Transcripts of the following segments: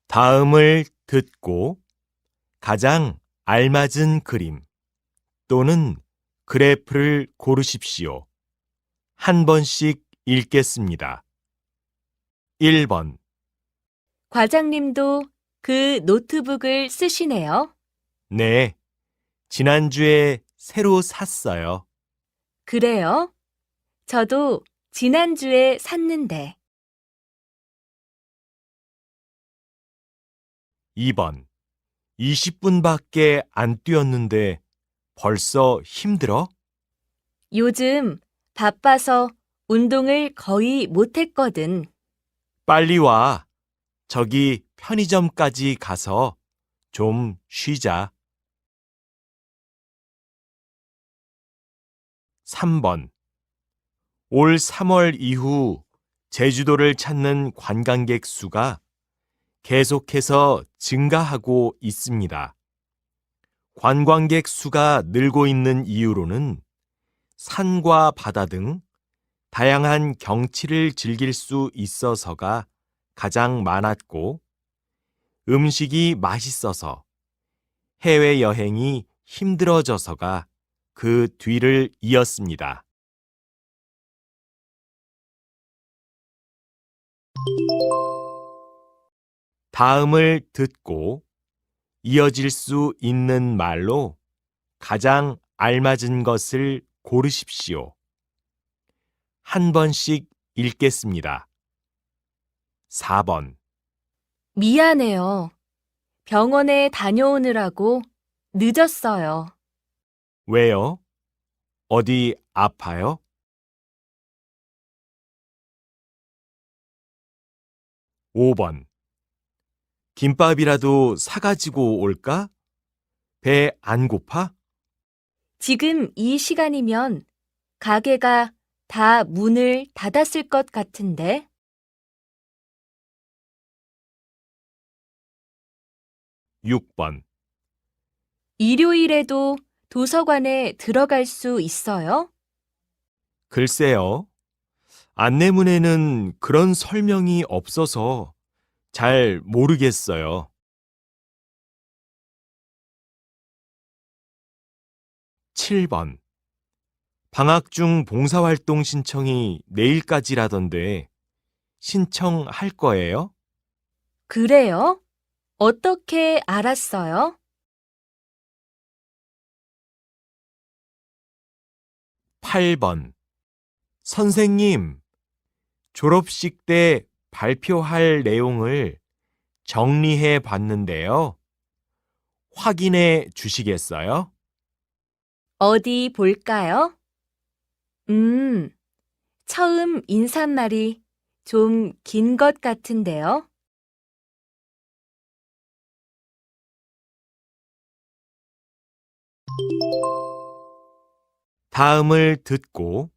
다음을 듣고 가장 알맞은 그림 또는 그래프를 고르십시오. 한 번씩 읽겠습니다. 1번, 과장님도 그 노트북을 쓰시네요. 네, 지난주에 새로 샀어요. 그래요? 저도 지난주에 샀는데. 2번, 20분밖에 안 뛰었는데 벌써 힘들어? 요즘 바빠서 운동을 거의 못했거든. 빨리 와. 저기 편의점까지 가서 좀 쉬자. 3번. 올 3월 이후 제주도를 찾는 관광객 수가 계속해서 증가하고 있습니다. 관광객 수가 늘고 있는 이유로는 산과 바다 등 다양한 경치를 즐길 수 있어서가 가장 많았고, 음식이 맛있어서 해외여행이 힘들어져서가 그 뒤를 이었습니다. 다음을 듣고 이어질 수 있는 말로 가장 알맞은 것을 고르십시오. 한 번씩 읽겠습니다. 4번. 미안해요. 병원에 다녀오느라고 늦었어요. 왜요? 어디 아파요? 5번. 김밥이라도 사가지고 올까? 배 안 고파? 지금 이 시간이면 가게가 다 문을 닫았을 것 같은데. 6번. 일요일에도 도서관에 들어갈 수 있어요? 글쎄요. 안내문에는 그런 설명이 없어서 잘 모르겠어요. 7번. 방학 중 봉사활동 신청이 내일까지라던데 신청할 거예요? 그래요? 어떻게 알았어요? 8번. 선생님, 졸업식 때 발표할 내용을 정리해 봤는데요. 확인해 주시겠어요? 어디 볼까요? 음, 처음 인사말이 좀 긴 것 같은데요. 다음을 듣고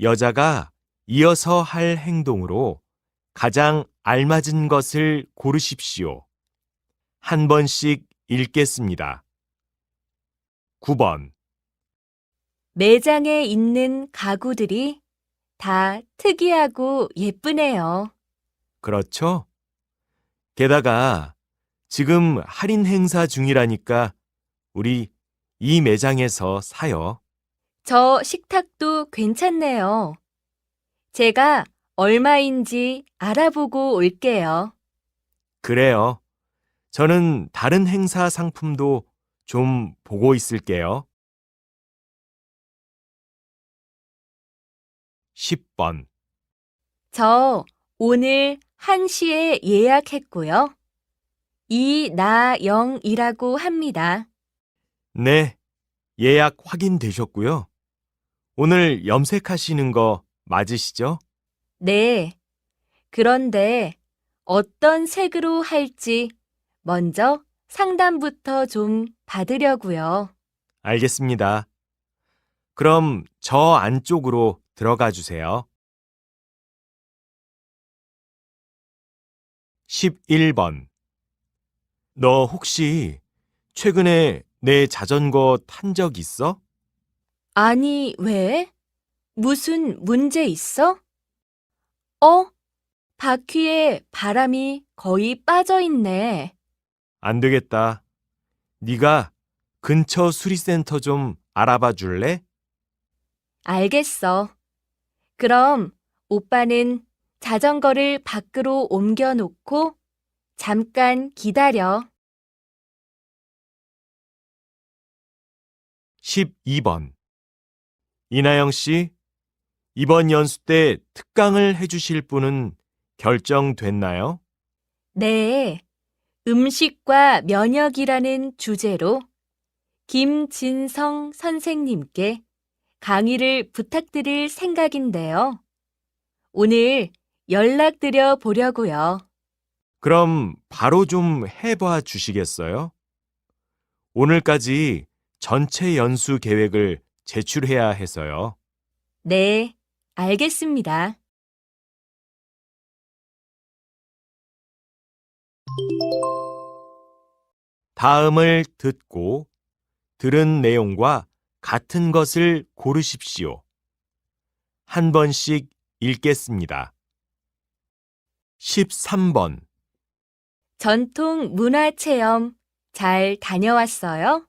여자가 이어서 할 행동으로 가장 알맞은 것을 고르십시오. 한 번씩 읽겠습니다. 9번. 매장에 있는 가구들이 다 특이하고 예쁘네요. 그렇죠? 게다가 지금 할인 행사 중이라니까 우리 이 매장에서 사요. 저 식탁도 괜찮네요. 제가 얼마인지 알아보고 올게요. 그래요. 저는 다른 행사 상품도 좀 보고 있을게요. 10번. 저 오늘 1시에 예약했고요. 이나영이라고 합니다. 네, 예약 확인되셨고요. 오늘 염색하시는 거 맞으시죠? 네. 그런데 어떤 색으로 할지 먼저 상담부터 좀 받으려고요. 알겠습니다. 그럼 저 안쪽으로 들어가 주세요. 11번. 너 혹시 최근에 내 자전거 탄 적 있어? 아니, 왜? 무슨 문제 있어? 어? 바퀴에 바람이 거의 빠져 있네. 안 되겠다. 네가 근처 수리센터 좀 알아봐 줄래? 알겠어. 그럼 오빠는 자전거를 밖으로 옮겨 놓고 잠깐 기다려. 12번. 이나영 씨, 이번 연수 때 특강을 해주실 분은 결정됐나요? 네, 음식과 면역이라는 주제로 김진성 선생님께 강의를 부탁드릴 생각인데요. 오늘 연락드려 보려고요. 그럼 바로 좀 해봐 주시겠어요? 오늘까지 전체 연수 계획을 제출해야 해서요. 네, 알겠습니다. 다음을 듣고 들은 내용과 같은 것을 고르십시오. 한 번씩 읽겠습니다. 13번. 전통 문화체험 잘 다녀왔어요?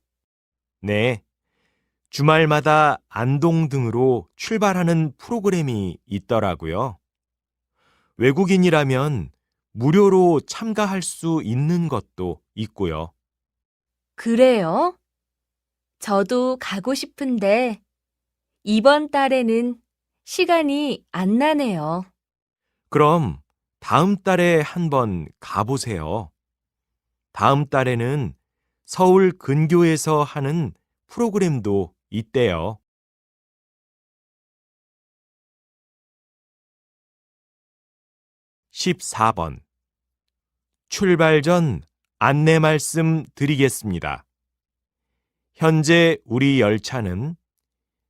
네. 주말마다 안동 등으로 출발하는 프로그램이 있더라고요. 외국인이라면 무료로 참가할 수 있는 것도 있고요. 그래요? 저도 가고 싶은데 이번 달에는 시간이 안 나네요. 그럼 다음 달에 한번 가보세요. 다음 달에는 서울 근교에서 하는 프로그램도 있대요. 14번. 출발 전 안내 말씀 드리겠습니다. 현재 우리 열차는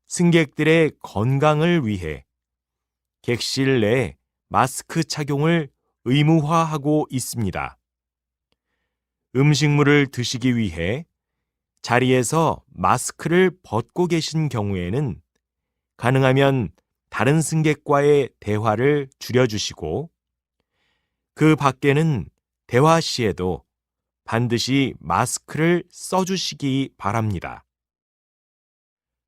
승객들의 건강을 위해 객실 내 마스크 착용을 의무화하고 있습니다. 음식물을 드시기 위해 자리에서 마스크를 벗고 계신 경우에는 가능하면 다른 승객과의 대화를 줄여주시고 그 밖에는 대화 시에도 반드시 마스크를 써주시기 바랍니다.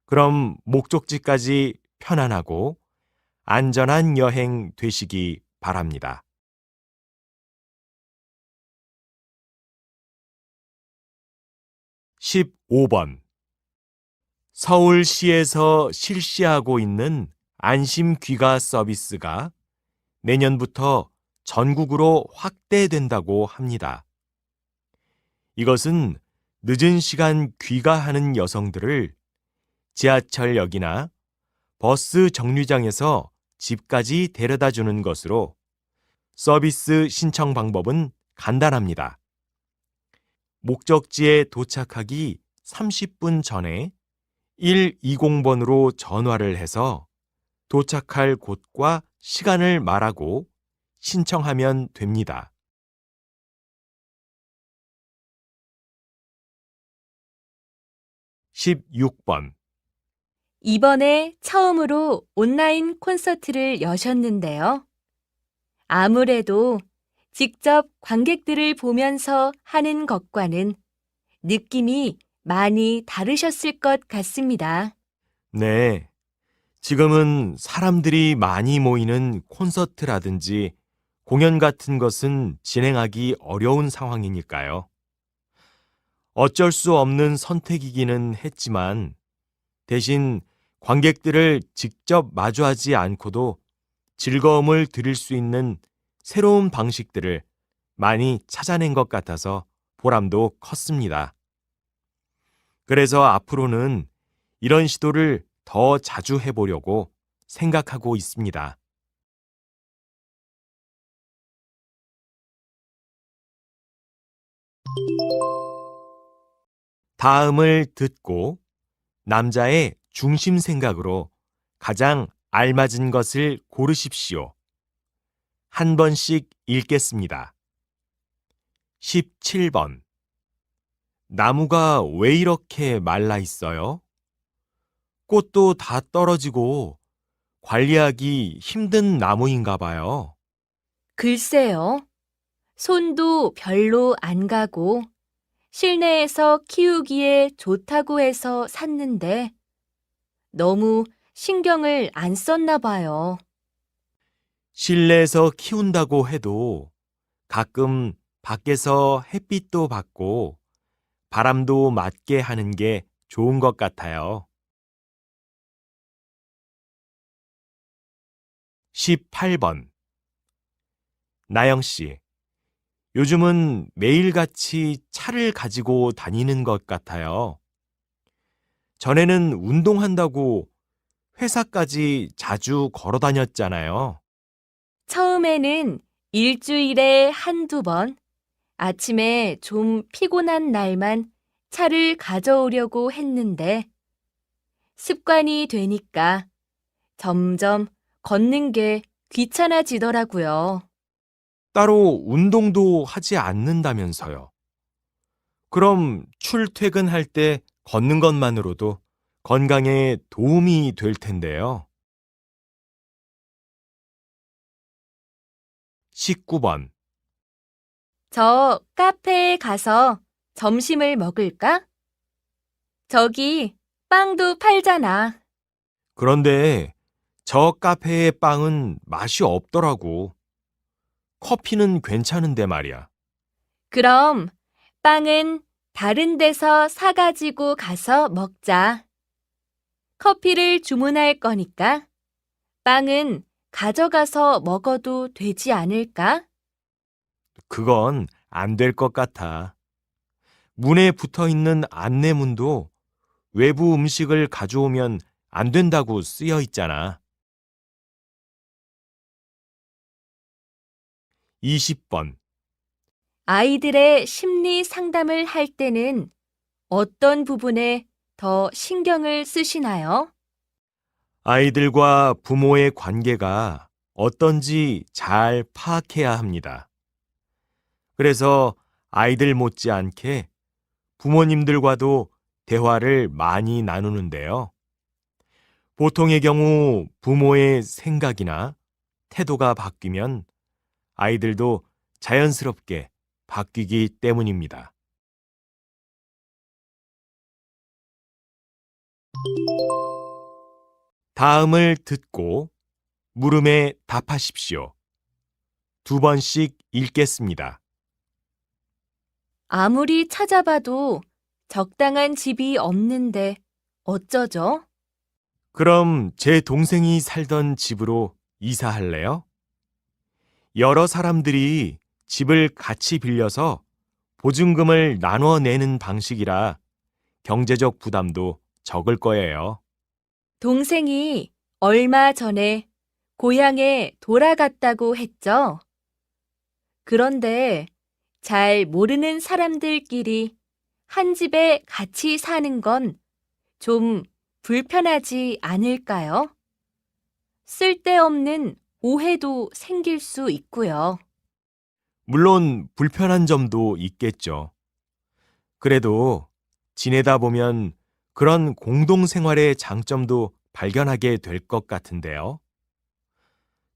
그럼 목적지까지 편안하고 안전한 여행 되시기 바랍니다. 15번. 서울시에서 실시하고 있는 안심 귀가 서비스가 내년부터 전국으로 확대된다고 합니다. 이것은 늦은 시간 귀가하는 여성들을 지하철역이나 버스 정류장에서 집까지 데려다 주는 것으로 서비스 신청 방법은 간단합니다. 목적지에 도착하기 30분 전에 120번으로 전화를 해서 도착할 곳과 시간을 말하고 신청하면 됩니다. 16번. 이번에 처음으로 온라인 콘서트를 여셨는데요. 아무래도 직접 관객들을 보면서 하는 것과는 느낌이 많이 다르셨을 것 같습니다. 네. 지금은 사람들이 많이 모이는 콘서트라든지 공연 같은 것은 진행하기 어려운 상황이니까요. 어쩔 수 없는 선택이기는 했지만 대신 관객들을 직접 마주하지 않고도 즐거움을 드릴 수 있는 새로운 방식들을 많이 찾아낸 것 같아서 보람도 컸습니다. 그래서 앞으로는 이런 시도를 더 자주 해보려고 생각하고 있습니다. 다음을 듣고 남자의 중심 생각으로 가장 알맞은 것을 고르십시오. 한 번씩 읽겠습니다. 17번. 나무가 왜 이렇게 말라 있어요? 꽃도 다 떨어지고 관리하기 힘든 나무인가 봐요. 글쎄요. 손도 별로 안 가고 실내에서 키우기에 좋다고 해서 샀는데 너무 신경을 안 썼나 봐요. 실내에서 키운다고 해도 가끔 밖에서 햇빛도 받고 바람도 맞게 하는 게 좋은 것 같아요. 18번. 나영 씨, 요즘은 매일같이 차를 가지고 다니는 것 같아요. 전에는 운동한다고 회사까지 자주 걸어 다녔잖아요. 처음에는 일주일에 한두 번, 아침에 좀 피곤한 날만 차를 가져오려고 했는데 습관이 되니까 점점 걷는 게 귀찮아지더라고요. 따로 운동도 하지 않는다면서요. 그럼 출퇴근할 때 걷는 것만으로도 건강에 도움이 될 텐데요. 19번. 저 카페에 가서 점심을 먹을까? 저기 빵도 팔잖아. 그런데 저 카페의 빵은 맛이 없더라고. 커피는 괜찮은데 말이야. 그럼 빵은 다른 데서 사가지고 가서 먹자. 커피를 주문할 거니까 빵은 가져가서 먹어도 되지 않을까? 그건 안 될 것 같아. 문에 붙어 있는 안내문도 외부 음식을 가져오면 안 된다고 쓰여 있잖아. 20번. 아이들의 심리 상담을 할 때는 어떤 부분에 더 신경을 쓰시나요? 아이들과 부모의 관계가 어떤지 잘 파악해야 합니다. 그래서 아이들 못지않게 부모님들과도 대화를 많이 나누는데요. 보통의 경우 부모의 생각이나 태도가 바뀌면 아이들도 자연스럽게 바뀌기 때문입니다. 다음을 듣고 물음에 답하십시오. 두 번씩 읽겠습니다. 아무리 찾아봐도 적당한 집이 없는데 어쩌죠? 그럼 제 동생이 살던 집으로 이사할래요? 여러 사람들이 집을 같이 빌려서 보증금을 나눠 내는 방식이라 경제적 부담도 적을 거예요. 동생이 얼마 전에 고향에 돌아갔다고 했죠? 그런데 잘 모르는 사람들끼리 한 집에 같이 사는 건 좀 불편하지 않을까요? 쓸데없는 오해도 생길 수 있고요. 물론 불편한 점도 있겠죠. 그래도 지내다 보면 그런 공동생활의 장점도 발견하게 될 것 같은데요.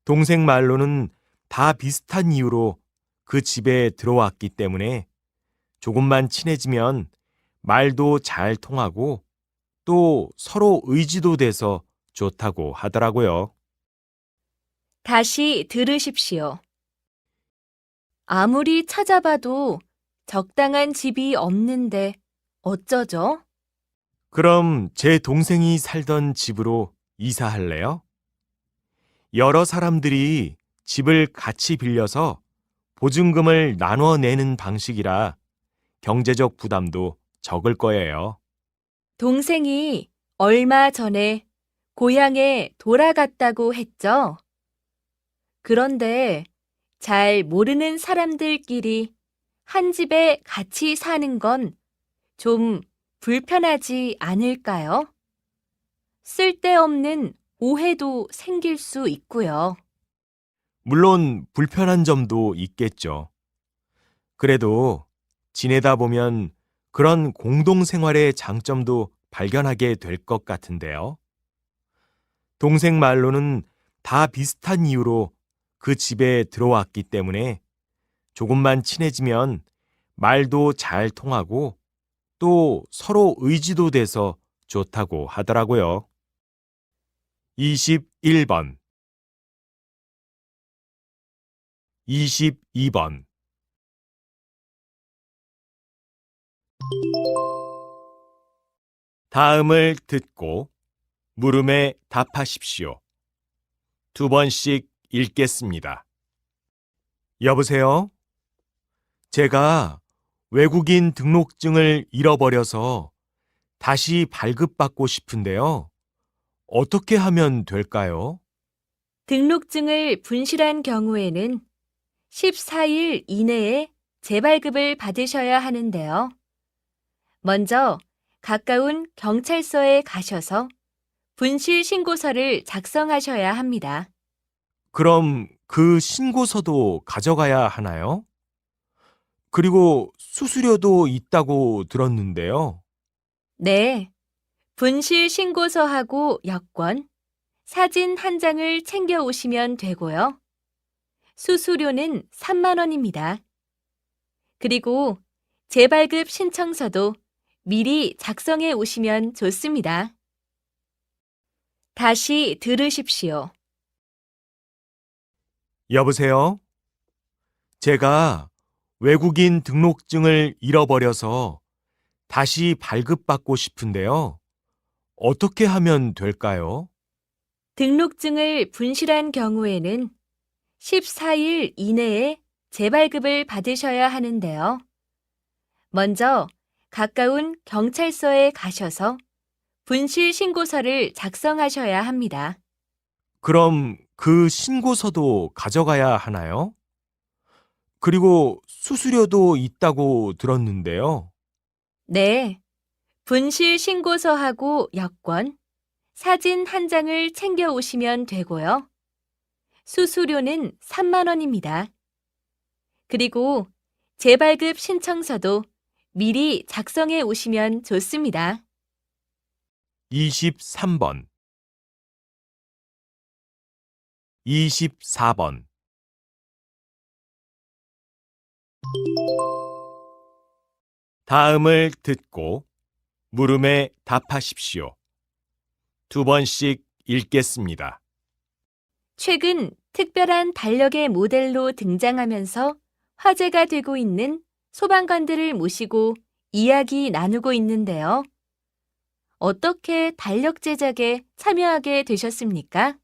동생 말로는 다 비슷한 이유로 그 집에 들어왔기 때문에 조금만 친해지면 말도 잘 통하고 또 서로 의지도 돼서 좋다고 하더라고요. 다시 들으십시오. 아무리 찾아봐도 적당한 집이 없는데 어쩌죠? 그럼 제 동생이 살던 집으로 이사할래요? 여러 사람들이 집을 같이 빌려서 보증금을 나눠 내는 방식이라 경제적 부담도 적을 거예요. 동생이 얼마 전에 고향에 돌아갔다고 했죠? 그런데 잘 모르는 사람들끼리 한 집에 같이 사는 건 좀 불편하지 않을까요? 쓸데없는 오해도 생길 수 있고요. 물론 불편한 점도 있겠죠. 그래도 지내다 보면 그런 공동생활의 장점도 발견하게 될 것 같은데요. 동생 말로는 다 비슷한 이유로 그 집에 들어왔기 때문에 조금만 친해지면 말도 잘 통하고 또 서로 의지도 돼서 좋다고 하더라고요. 21번, 22번. 다음을 듣고 물음에 답하십시오. 두 번씩 읽겠습니다. 여보세요? 제가 외국인 등록증을 잃어버려서 다시 발급받고 싶은데요. 어떻게 하면 될까요? 등록증을 분실한 경우에는 14일 이내에 재발급을 받으셔야 하는데요. 먼저 가까운 경찰서에 가셔서 분실 신고서를 작성하셔야 합니다. 그럼 그 신고서도 가져가야 하나요? 그리고 수수료도 있다고 들었는데요. 네, 분실 신고서하고 여권, 사진 한 장을 챙겨 오시면 되고요. 수수료는 3만 원입니다. 그리고 재발급 신청서도 미리 작성해 오시면 좋습니다. 다시 들으십시오. 여보세요? 제가 외국인 등록증을 잃어버려서 다시 발급받고 싶은데요. 어떻게 하면 될까요? 등록증을 분실한 경우에는 14일 이내에 재발급을 받으셔야 하는데요. 먼저 가까운 경찰서에 가셔서 분실 신고서를 작성하셔야 합니다. 그럼 그 신고서도 가져가야 하나요? 그리고 수수료도 있다고 들었는데요. 네, 분실 신고서하고 여권, 사진 한 장을 챙겨 오시면 되고요. 수수료는 3만 원입니다. 그리고 재발급 신청서도 미리 작성해 오시면 좋습니다. 23번, 24번. 다음을 듣고 물음에 답하십시오. 두 번씩 읽겠습니다. 최근 특별한 달력의 모델로 등장하면서 화제가 되고 있는 소방관들을 모시고 이야기 나누고 있는데요. 어떻게 달력 제작에 참여하게 되셨습니까?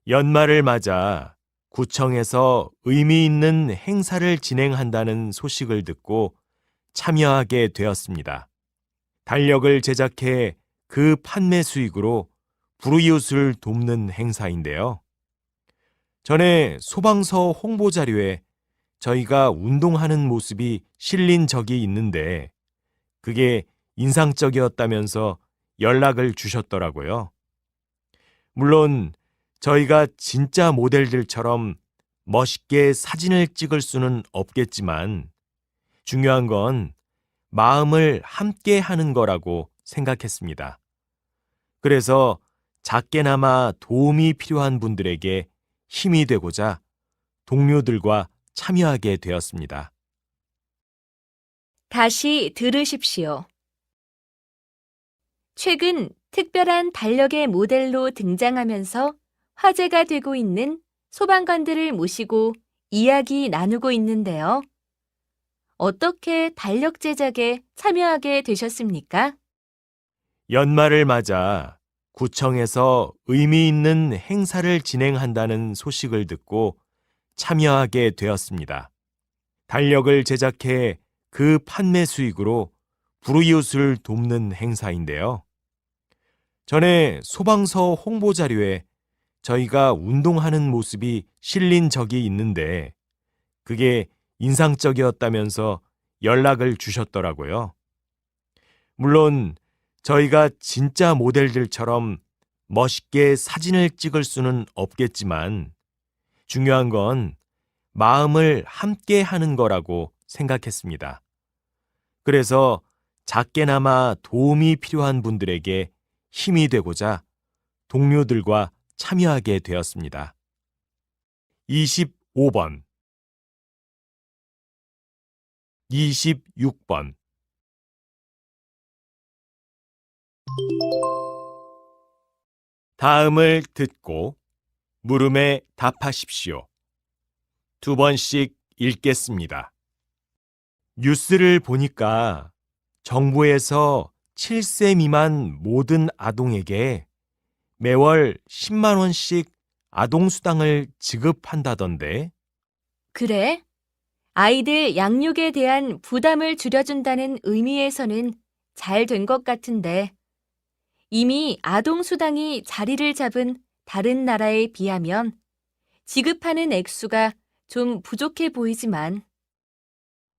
연말을 맞아 구청에서 의미 있는 행사를 진행한다는 소식을 듣고 참여하게 되었습니다. 달력을 제작해 그 판매 수익으로 불우이웃을 돕는 행사인데요. 전에 소방서 홍보 자료에 저희가 운동하는 모습이 실린 적이 있는데 그게 인상적이었다면서 연락을 주셨더라고요. 물론 저희가 진짜 모델들처럼 멋있게 사진을 찍을 수는 없겠지만 중요한 건 마음을 함께 하는 거라고 생각했습니다. 그래서 작게나마 도움이 필요한 분들에게 힘이 되고자 동료들과 참여하게 되었습니다. 다시 들으십시오. 최근 특별한 달력의 모델로 등장하면서 화제가 되고 있는 소방관들을 모시고 이야기 나누고 있는데요. 어떻게 달력 제작에 참여하게 되셨습니까? 연말을 맞아 구청에서 의미 있는 행사를 진행한다는 소식을 듣고 참여하게 되었습니다. 달력을 제작해 그 판매 수익으로 불우이웃을 돕는 행사인데요. 전에 소방서 홍보 자료에 저희가 운동하는 모습이 실린 적이 있는데 그게 인상적이었다면서 연락을 주셨더라고요. 물론 저희가 진짜 모델들처럼 멋있게 사진을 찍을 수는 없겠지만 중요한 건 마음을 함께 하는 거라고 생각했습니다. 그래서 작게나마 도움이 필요한 분들에게 힘이 되고자 동료들과 참여하게 되었습니다. 25번, 26번. 다음을 듣고 물음에 답하십시오. 두 번씩 읽겠습니다. 뉴스를 보니까 정부에서 7세 미만 모든 아동에게 매월 10만 원씩 아동수당을 지급한다던데. 그래? 아이들 양육에 대한 부담을 줄여준다는 의미에서는 잘 된 것 같은데, 이미 아동수당이 자리를 잡은 다른 나라에 비하면 지급하는 액수가 좀 부족해 보이지만,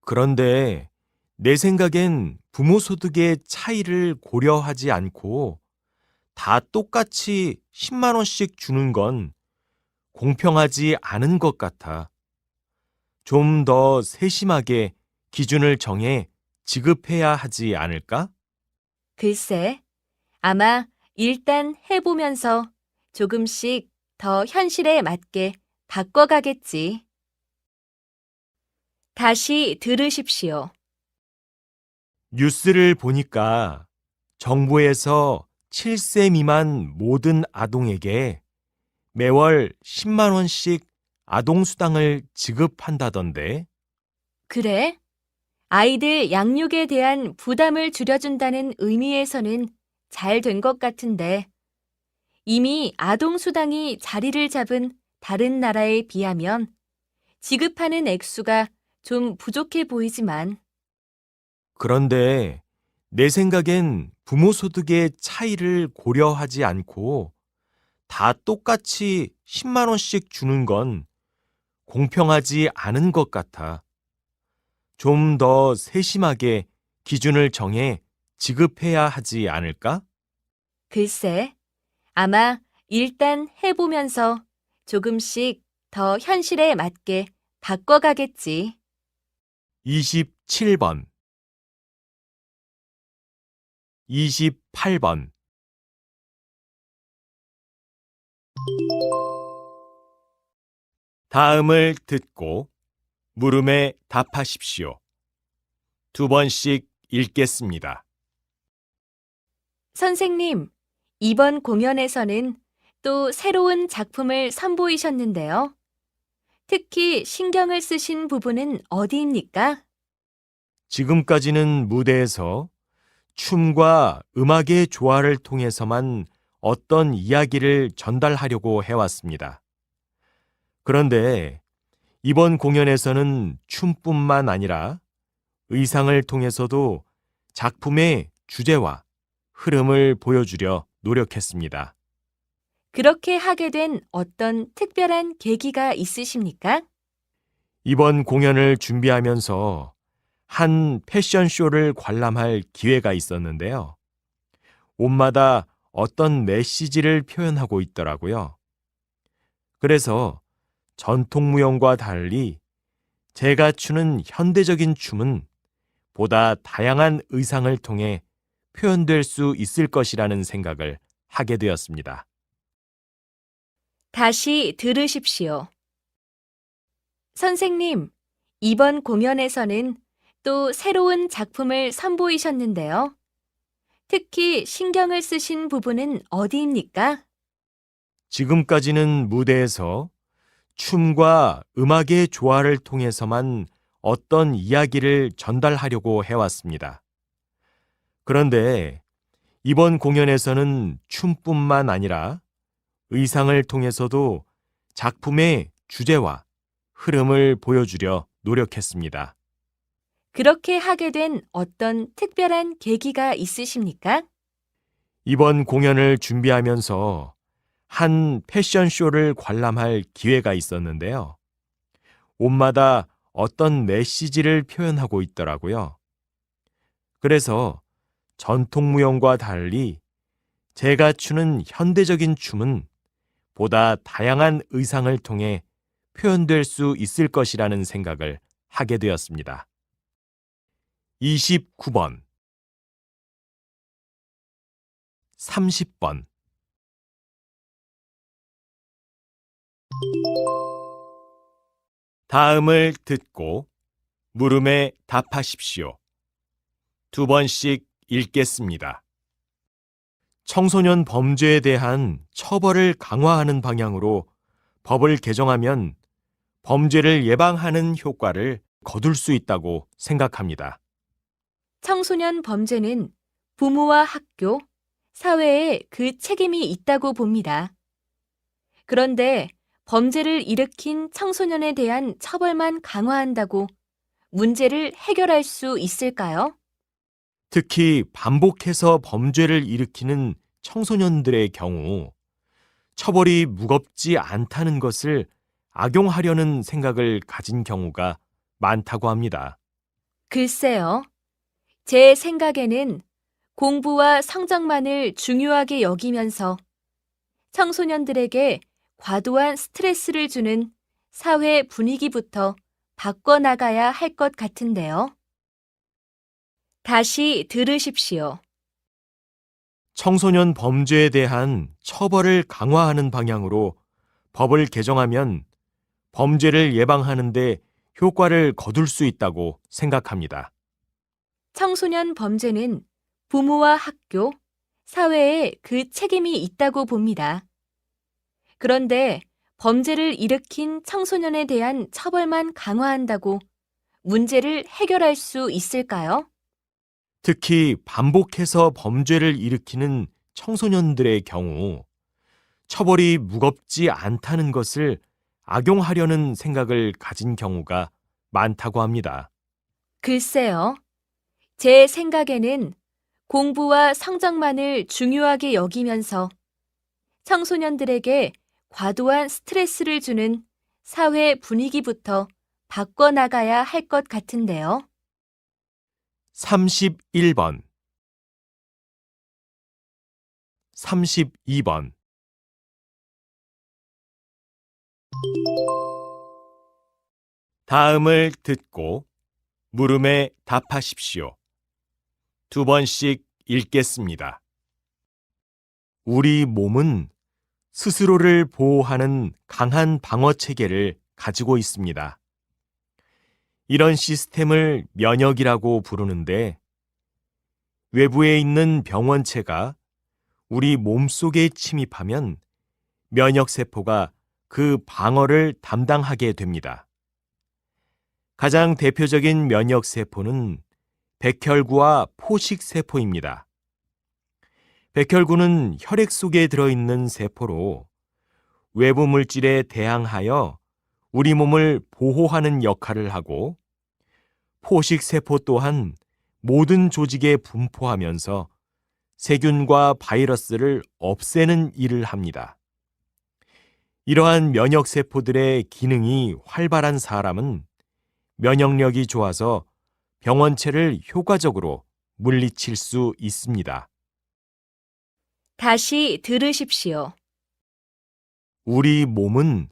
그런데 내 생각엔 부모 소득의 차이를 고려하지 않고 다 똑같이 10만 원씩 주는 건 공평하지 않은 것 같아. 좀 더 세심하게 기준을 정해 지급해야 하지 않을까? 글쎄, 아마 일단 해보면서 조금씩 더 현실에 맞게 바꿔가겠지. 다시 들으십시오. 뉴스를 보니까 정부에서 7세 미만 모든 아동에게 매월 10만 원씩 아동수당을 지급한다던데. 그래? 아이들 양육에 대한 부담을 줄여준다는 의미에서는 잘 된 것 같은데, 이미 아동수당이 자리를 잡은 다른 나라에 비하면 지급하는 액수가 좀 부족해 보이지만, 그런데 내 생각엔 부모 소득의 차이를 고려하지 않고 다 똑같이 10만 원씩 주는 건 공평하지 않은 것 같아. 좀 더 세심하게 기준을 정해 지급해야 하지 않을까? 글쎄, 아마 일단 해보면서 조금씩 더 현실에 맞게 바꿔가겠지. 27번, 28번. 다음을 듣고 물음에 답하십시오. 두 번씩 읽겠습니다. 선생님, 이번 공연에서는 또 새로운 작품을 선보이셨는데요. 특히 신경을 쓰신 부분은 어디입니까? 지금까지는 무대에서 춤과 음악의 조화를 통해서만 어떤 이야기를 전달하려고 해왔습니다. 그런데 이번 공연에서는 춤뿐만 아니라 의상을 통해서도 작품의 주제와 흐름을 보여주려 노력했습니다. 그렇게 하게 된 어떤 특별한 계기가 있으십니까? 이번 공연을 준비하면서 한 패션쇼를 관람할 기회가 있었는데요. 옷마다 어떤 메시지를 표현하고 있더라고요. 그래서 전통무용과 달리 제가 추는 현대적인 춤은 보다 다양한 의상을 통해 표현될 수 있을 것이라는 생각을 하게 되었습니다. 다시 들으십시오. 선생님, 이번 공연에서는 또 새로운 작품을 선보이셨는데요. 특히 신경을 쓰신 부분은 어디입니까? 지금까지는 무대에서 춤과 음악의 조화를 통해서만 어떤 이야기를 전달하려고 해왔습니다. 그런데 이번 공연에서는 춤뿐만 아니라 의상을 통해서도 작품의 주제와 흐름을 보여주려 노력했습니다. 그렇게 하게 된 어떤 특별한 계기가 있으십니까? 이번 공연을 준비하면서 한 패션쇼를 관람할 기회가 있었는데요. 옷마다 어떤 메시지를 표현하고 있더라고요. 그래서 전통무용과 달리 제가 추는 현대적인 춤은 보다 다양한 의상을 통해 표현될 수 있을 것이라는 생각을 하게 되었습니다. 29번, 30번. 다음을 듣고 물음에 답하십시오. 2번씩 읽겠습니다. 청소년 범죄에 대한 처벌을 강화하는 방향으로 법을 개정하면 범죄를 예방하는 효과를 거둘 수 있다고 생각합니다. 청소년 범죄는 부모와 학교, 사회에 그 책임이 있다고 봅니다. 그런데 범죄를 일으킨 청소년에 대한 처벌만 강화한다고 문제를 해결할 수 있을까요? 특히 반복해서 범죄를 일으키는 청소년들의 경우 처벌이 무겁지 않다는 것을 악용하려는 생각을 가진 경우가 많다고 합니다. 글쎄요. 제 생각에는 공부와 성적만을 중요하게 여기면서 청소년들에게 과도한 스트레스를 주는 사회 분위기부터 바꿔나가야 할 것 같은데요. 다시 들으십시오. 청소년 범죄에 대한 처벌을 강화하는 방향으로 법을 개정하면 범죄를 예방하는 데 효과를 거둘 수 있다고 생각합니다. 청소년 범죄는 부모와 학교, 사회에 그 책임이 있다고 봅니다. 그런데 범죄를 일으킨 청소년에 대한 처벌만 강화한다고 문제를 해결할 수 있을까요? 특히 반복해서 범죄를 일으키는 청소년들의 경우 처벌이 무겁지 않다는 것을 악용하려는 생각을 가진 경우가 많다고 합니다. 글쎄요. 제 생각에는 공부와 성적만을 중요하게 여기면서 청소년들에게 과도한 스트레스를 주는 사회 분위기부터 바꿔나가야 할 것 같은데요. 31번, 32번. 다음을 듣고 물음에 답하십시오. 2번씩 읽겠습니다. 우리 몸은 스스로를 보호하는 강한 방어 체계를 가지고 있습니다. 이런 시스템을 면역이라고 부르는데 외부에 있는 병원체가 우리 몸속에 침입하면 면역세포가 그 방어를 담당하게 됩니다. 가장 대표적인 면역세포는 백혈구와 포식세포입니다. 백혈구는 혈액 속에 들어있는 세포로 외부 물질에 대항하여 우리 몸을 보호하는 역할을 하고 포식세포 또한 모든 조직에 분포하면서 세균과 바이러스를 없애는 일을 합니다. 이러한 면역세포들의 기능이 활발한 사람은 면역력이 좋아서 병원체를 효과적으로 물리칠 수 있습니다. 다시 들으십시오. 우리 몸은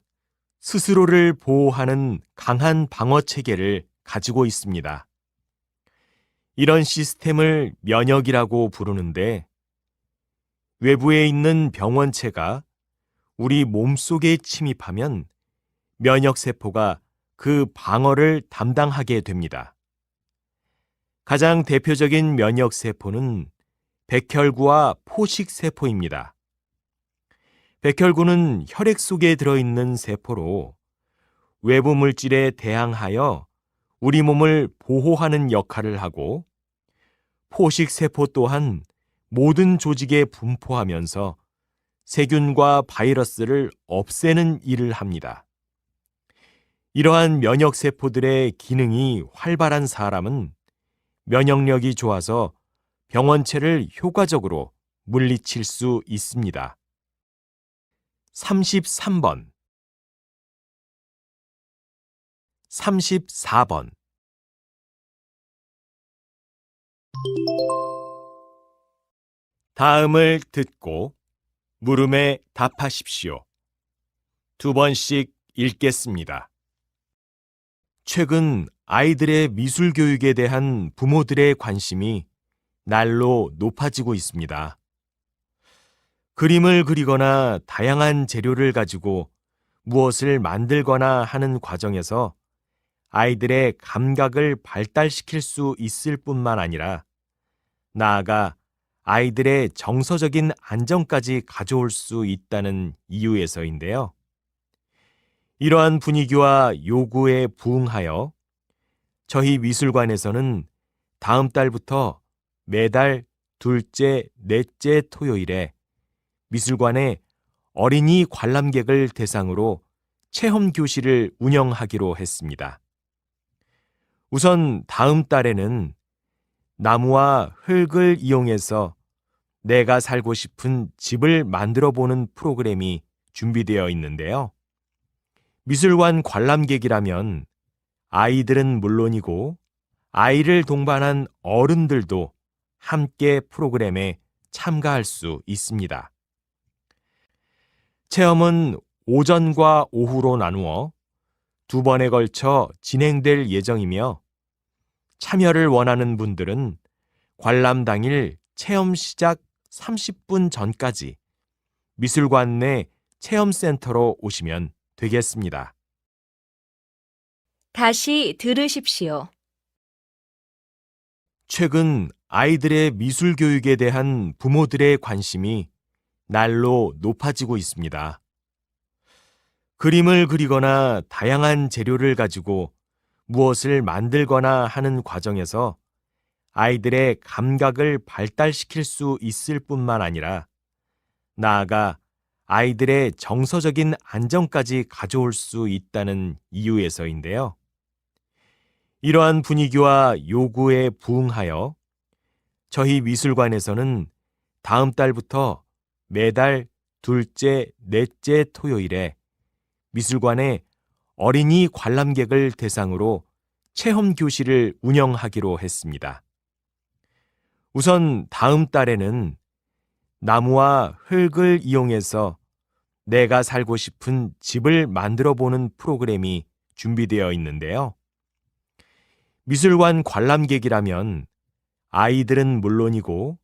스스로를 보호하는 강한 방어 체계를 가지고 있습니다. 이런 시스템을 면역이라고 부르는데 외부에 있는 병원체가 우리 몸속에 침입하면 면역세포가 그 방어를 담당하게 됩니다. 가장 대표적인 면역세포는 백혈구와 포식세포입니다. 백혈구는 혈액 속에 들어있는 세포로 외부 물질에 대항하여 우리 몸을 보호하는 역할을 하고 포식세포 또한 모든 조직에 분포하면서 세균과 바이러스를 없애는 일을 합니다. 이러한 면역세포들의 기능이 활발한 사람은 면역력이 좋아서 병원체를 효과적으로 물리칠 수 있습니다. 33번, 34번. 다음을 듣고 물음에 답하십시오. 2번씩 읽겠습니다. 최근 아이들의 미술 교육에 대한 부모들의 관심이 날로 높아지고 있습니다. 그림을 그리거나 다양한 재료를 가지고 무엇을 만들거나 하는 과정에서 아이들의 감각을 발달시킬 수 있을 뿐만 아니라 나아가 아이들의 정서적인 안정까지 가져올 수 있다는 이유에서인데요. 이러한 분위기와 요구에 부응하여 저희 미술관에서는 다음 달부터 매달 둘째, 넷째 토요일에 미술관에 어린이 관람객을 대상으로 체험 교실을 운영하기로 했습니다. 우선 다음 달에는 나무와 흙을 이용해서 내가 살고 싶은 집을 만들어 보는 프로그램이 준비되어 있는데요. 미술관 관람객이라면 아이들은 물론이고 아이를 동반한 어른들도 함께 프로그램에 참가할 수 있습니다. 체험은 오전과 오후로 나누어 2번에 걸쳐 진행될 예정이며 참여를 원하는 분들은 관람 당일 체험 시작 30분 전까지 미술관 내 체험센터로 오시면 되겠습니다. 다시 들으십시오. 최근 아이들의 미술 교육에 대한 부모들의 관심이 날로 높아지고 있습니다. 그림을 그리거나 다양한 재료를 가지고 무엇을 만들거나 하는 과정에서 아이들의 감각을 발달시킬 수 있을 뿐만 아니라 나아가 아이들의 정서적인 안정까지 가져올 수 있다는 이유에서인데요. 이러한 분위기와 요구에 부응하여 저희 미술관에서는 다음 달부터 매달 둘째, 넷째 토요일에 미술관에 어린이 관람객을 대상으로 체험 교실을 운영하기로 했습니다. 우선 다음 달에는 나무와 흙을 이용해서 내가 살고 싶은 집을 만들어 보는 프로그램이 준비되어 있는데요. 미술관 관람객이라면 아이들은 물론이고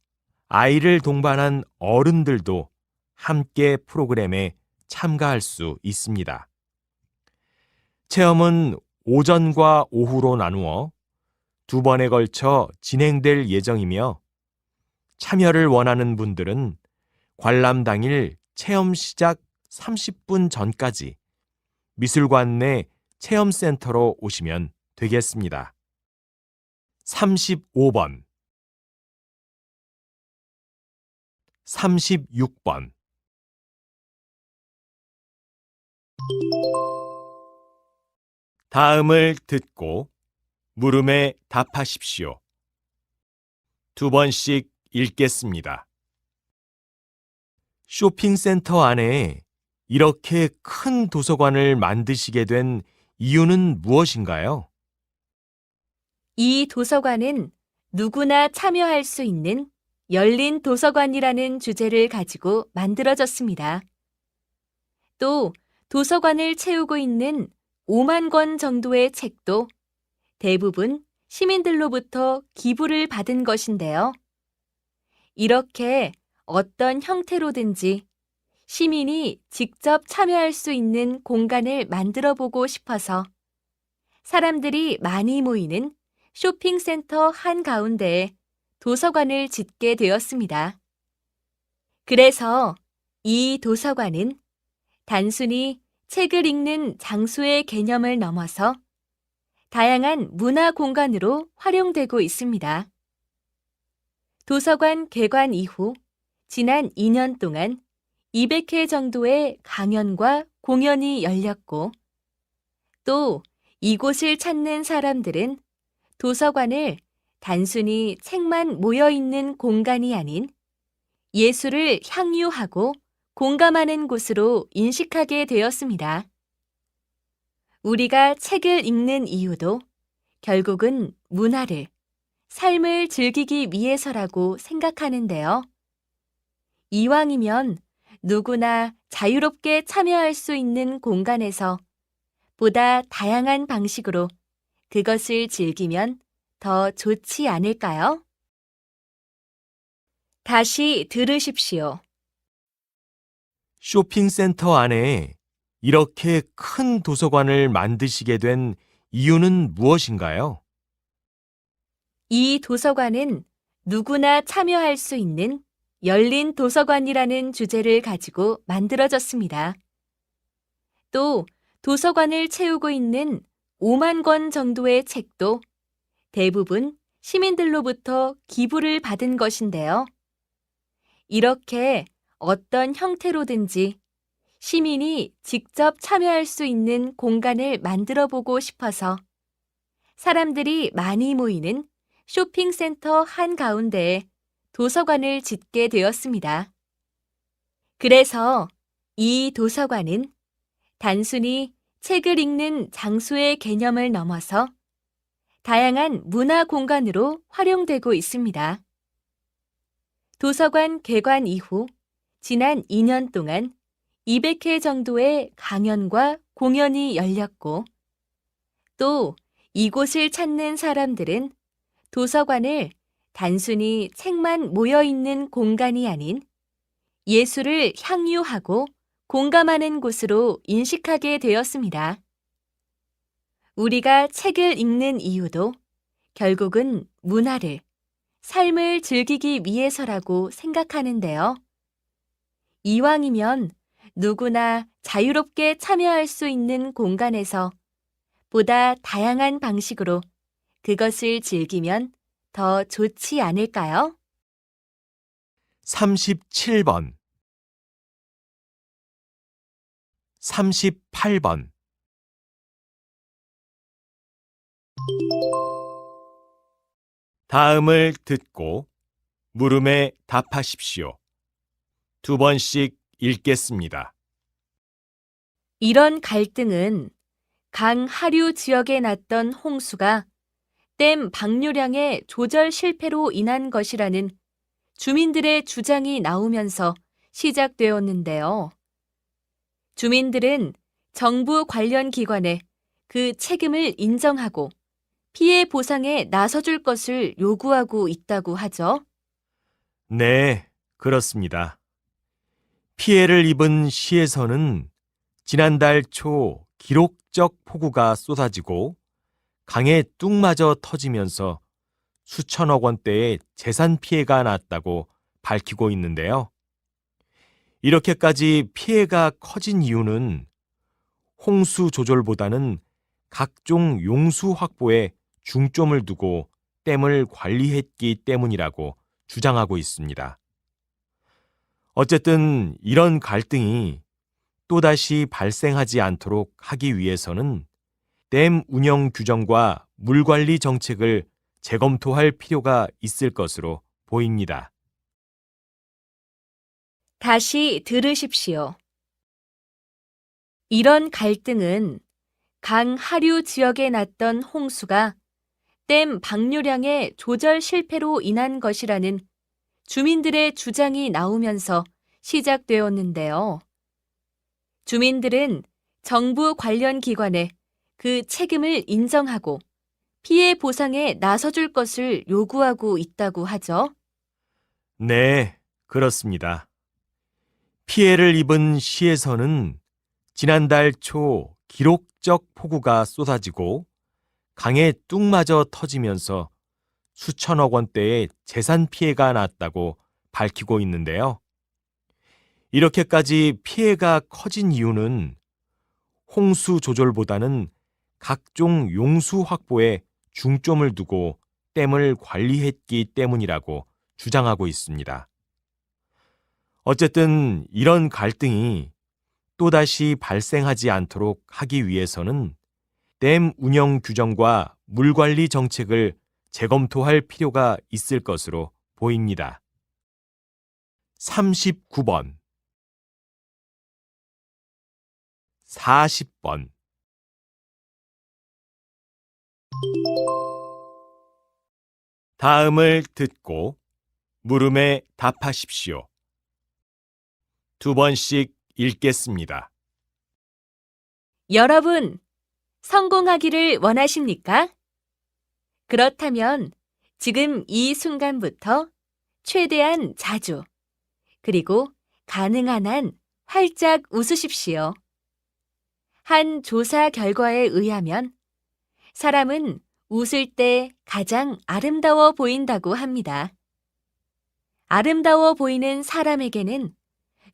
아이를 동반한 어른들도 함께 프로그램에 참가할 수 있습니다. 체험은 오전과 오후로 나누어 2번에 걸쳐 진행될 예정이며 참여를 원하는 분들은 관람 당일 체험 시작 30분 전까지 미술관 내 체험센터로 오시면 되겠습니다. 35번, 36번. 다음을 듣고 물음에 답하십시오. 2번씩 읽겠습니다. 쇼핑센터 안에 이렇게 큰 도서관을 만드시게 된 이유는 무엇인가요? 이 도서관은 누구나 참여할 수 있는 열린 도서관이라는 주제를 가지고 만들어졌습니다. 또 도서관을 채우고 있는 5만 권 정도의 책도 대부분 시민들로부터 기부를 받은 것인데요. 이렇게 어떤 형태로든지 시민이 직접 참여할 수 있는 공간을 만들어 보고 싶어서 사람들이 많이 모이는 쇼핑센터 한가운데에 도서관을 짓게 되었습니다. 그래서 이 도서관은 단순히 책을 읽는 장소의 개념을 넘어서 다양한 문화 공간으로 활용되고 있습니다. 도서관 개관 이후 지난 2년 동안 200회 정도의 강연과 공연이 열렸고 또 이곳을 찾는 사람들은 도서관을 단순히 책만 모여있는 공간이 아닌 예술을 향유하고 공감하는 곳으로 인식하게 되었습니다. 우리가 책을 읽는 이유도 결국은 문화를, 삶을 즐기기 위해서라고 생각하는데요. 이왕이면 누구나 자유롭게 참여할 수 있는 공간에서 보다 다양한 방식으로 그것을 즐기면 더 좋지 않을까요? 다시 들으십시오. 쇼핑센터 안에 이렇게 큰 도서관을 만드시게 된 이유는 무엇인가요? 이 도서관은 누구나 참여할 수 있는 열린 도서관이라는 주제를 가지고 만들어졌습니다. 또 도서관을 채우고 있는 5만 권 정도의 책도 대부분 시민들로부터 기부를 받은 것인데요. 이렇게 어떤 형태로든지 시민이 직접 참여할 수 있는 공간을 만들어 보고 싶어서 사람들이 많이 모이는 쇼핑센터 한가운데에 도서관을 짓게 되었습니다. 그래서 이 도서관은 단순히 책을 읽는 장소의 개념을 넘어서 다양한 문화 공간으로 활용되고 있습니다. 도서관 개관 이후 지난 2년 동안 200회 정도의 강연과 공연이 열렸고, 또 이곳을 찾는 사람들은 도서관을 단순히 책만 모여 있는 공간이 아닌 예술을 향유하고 공감하는 곳으로 인식하게 되었습니다. 우리가 책을 읽는 이유도 결국은 문화를, 삶을 즐기기 위해서라고 생각하는데요. 이왕이면 누구나 자유롭게 참여할 수 있는 공간에서 보다 다양한 방식으로 그것을 즐기면 더 좋지 않을까요? 37번, 38번. 다음을 듣고 물음에 답하십시오. 2번씩 읽겠습니다. 이런 갈등은 강 하류 지역에 났던 홍수가 댐 방류량의 조절 실패로 인한 것이라는 주민들의 주장이 나오면서 시작되었는데요. 주민들은 정부 관련 기관에 그 책임을 인정하고 피해 보상에 나서줄 것을 요구하고 있다고 하죠. 네, 그렇습니다. 피해를 입은 시에서는 지난달 초 기록적 폭우가 쏟아지고 강에 뚝 맞아 터지면서 수천억 원대의 재산 피해가 났다고 밝히고 있는데요. 이렇게까지 피해가 커진 이유는 홍수 조절보다는 각종 용수 확보에 중점을 두고 댐을 관리했기 때문이라고 주장하고 있습니다. 어쨌든 이런 갈등이 또다시 발생하지 않도록 하기 위해서는 댐 운영 규정과 물관리 정책을 재검토할 필요가 있을 것으로 보입니다. 다시 들으십시오. 이런 갈등은 강 하류 지역에 났던 홍수가 댐 방류량의 조절 실패로 인한 것이라는 주민들의 주장이 나오면서 시작되었는데요. 주민들은 정부 관련 기관에 그 책임을 인정하고 피해 보상에 나서줄 것을 요구하고 있다고 하죠. 네, 그렇습니다. 피해를 입은 시에서는 지난달 초 기록적 폭우가 쏟아지고 강에 뚝 맞아 터지면서 수천억 원대의 재산 피해가 났다고 밝히고 있는데요. 이렇게까지 피해가 커진 이유는 홍수 조절보다는 각종 용수 확보에 중점을 두고 댐을 관리했기 때문이라고 주장하고 있습니다. 어쨌든 이런 갈등이 또다시 발생하지 않도록 하기 위해서는 댐 운영 규정과 물관리 정책을 재검토할 필요가 있을 것으로 보입니다. 39번, 40번. 다음을 듣고 물음에 답하십시오. 2번씩 읽겠습니다. 여러분, 성공하기를 원하십니까? 그렇다면 지금 이 순간부터 최대한 자주, 그리고 가능한 한 활짝 웃으십시오. 한 조사 결과에 의하면 사람은 웃을 때 가장 아름다워 보인다고 합니다. 아름다워 보이는 사람에게는